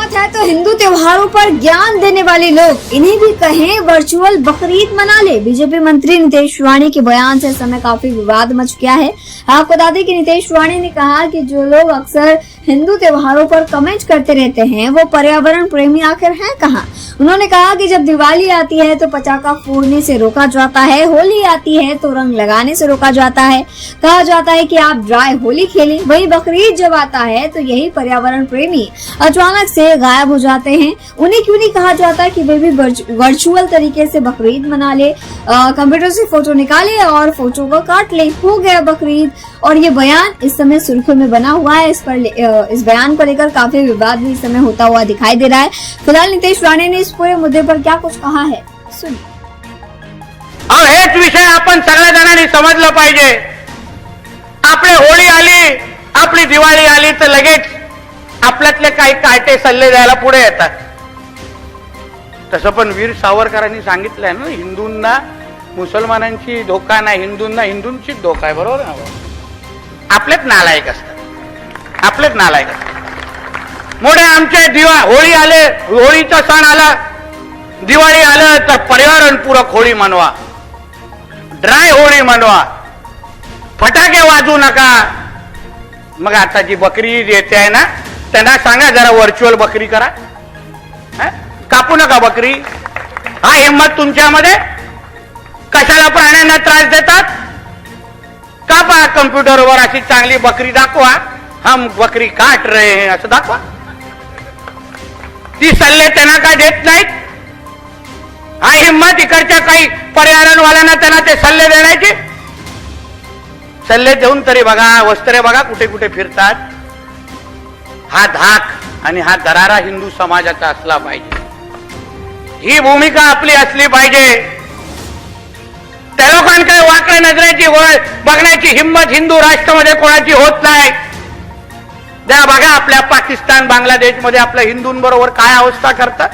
बात है तो हिंदू त्योहारों पर ज्ञान देने वाले लोग इन्हें भी कहें वर्चुअल बकरीद मना ले। बीजेपी मंत्री नीतीश राणे के बयान से इस समय काफी विवाद मच गया है। आपको बता दें कि नीतीश राणे ने कहा कि जो लोग अक्सर हिंदू त्योहारों पर कमेंट करते रहते हैं वो पर्यावरण प्रेमी आखिर हैं कहाँ। उन्होंने कहा कि जब दिवाली आती है तो पटाखा फोड़ने से रोका जाता है, होली आती है तो रंग लगाने से रोका जाता है। कहा जाता है कि आप ड्राई होली खेलें। वही बकरीद जब आता है तो यही पर्यावरण प्रेमी अचानक से गायब हो जाते हैं। उन्हें क्यों नहीं कहा जाता कि वे भी वर्चुअल तरीके से बकरीद मना ले, कंप्यूटर से फोटो निकाले और फोटो को काट ले, हो गया बकरीद। और ये बयान इस समय सुर्खियों में बना हुआ है। इस बयान को लेकर काफी विवाद भी इस समय होता हुआ दिखाई दे रहा है। फिलहाल नीतीश राणे ने इस पूरे मुद्दे पर क्या कुछ कहा है सुनिए। हेच विषय आपण सगळ्या जणांनी समजलं पाहिजे। आपली होळी आली, आपली दिवाळी आली तर लगेच आपल्यातले काही काटे सल्ले द्यायला पुढे येतात। तसं पण वीर सावरकरांनी सांगितलंय ना, हिंदूंना मुसलमानांची धोका नाही, हिंदूंना हिंदूंचीच धोका आहे। बरोबर ना? आपलेच नालायक असतात, आपलेच नालायक असतात। मोठे आमचे होळी आले, होळीचा सण आला, दिवाळी आलं तर पर्यावरणपूरक होळी मनवा, ड्राय होळी मनवा, फटाके वाजवू नका। मग आता जी बकरी येते आहे ना, त्यांना सांगा जरा व्हर्च्युअल बकरी करा, कापू नका बकरी। हा हिम्मत तुमच्यामध्ये? कशाला प्राण्यांना त्रास देतात? कापा कम्प्युटरवर अशी चांगली बकरी दाखवा, हम बकरी काट रहे हैं असं दाखवा। ती सल्ले त्यांना काय देत नाहीत? हा हिम्मत इकडच्या काही पर्यावरणवाल्यांना त्यांना ते सल्ले देण्याचे? सल्ले देऊन तरी बघा, वस्त्रे बघा कुठे कुठे फिरतात। हा धाक आणि हा दरारा हिंदू समाजाचा असला पाहिजे, ही भूमिका आपली असली पाहिजे। त्या लोकांकडे वाकड्या नजरेची बघण्याची हिम्मत हिंदू राष्ट्रामध्ये कोणाची होत नाही। त्या बघा आपल्या पाकिस्तान, बांगलादेश मध्ये आपल्या हिंदूंबरोबर काय अवस्था करतात।